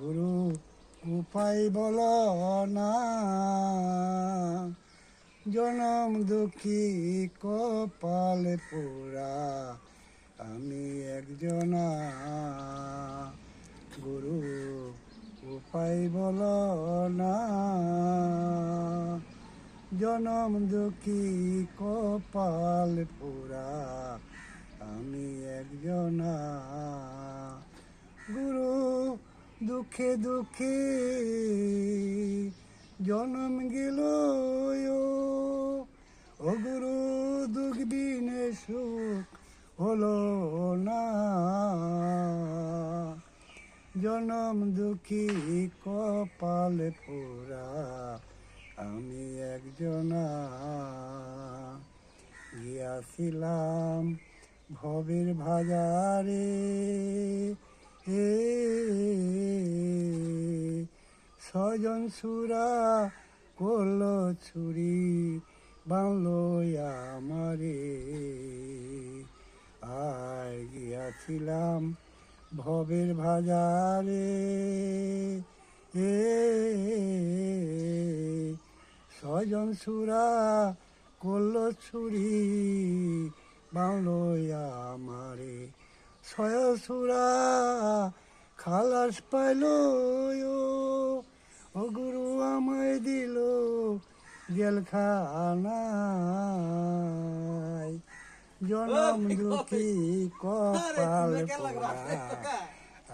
গুরু উপায় বল না, জনম দুঃখী কপালে পোড়া আমি একজনা। গুরু উপায় বল না, জনম দুঃখী কপাল পোড়া আমি একজনা। গুরু দুঃখে দুঃখে জনম গেল, ও গুরু দুঃখ বিনে সুখ হলো না। জনম দুঃখী কপালে পোড়া আমি একজনা। গিয়াছিলাম ভবের বাজারে, ছজন সুরা করল ছুরি বাংলো আমারে। আয় গিয়াছিলাম ভবের বাজারে, ছজন সুরা করল ছুরি বাংলো আমারে। ছয় সুরা খালাস পাইল, ও গুরু আমায় দিল জেলখানায়। জনম দুঃখী কপাল পোড়া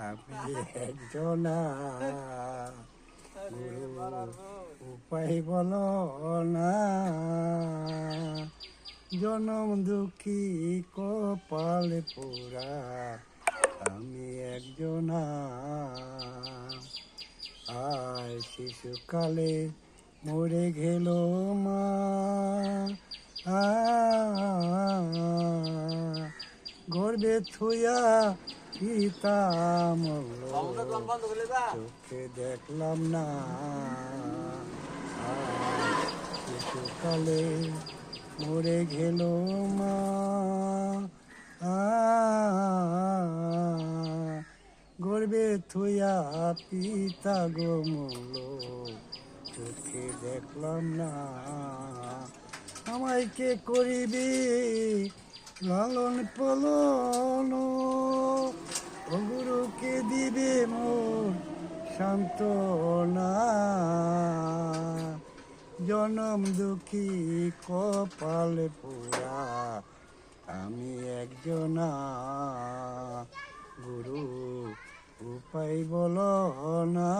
আমি একজনা। গুরু উপায় বল না, জনম দুঃখী কপাল পোড়া আমি একজনা। আয় শিশুকালে মরে গেল মা, গর্বে থুয়া পিতা মরল, চোখে দেখলাম না। শিশুকালে মরে গেল মা, গর্বে থুয়া পিতা গো মরল, চোখে দেখলাম না। আমায় কে করিবি লালন পালন, ও গুরুকে দিবে মোর সান্ত্বনা। জনম দুঃখী কপাল পোড়া আমি একজনা। গুরু উপায় বল না।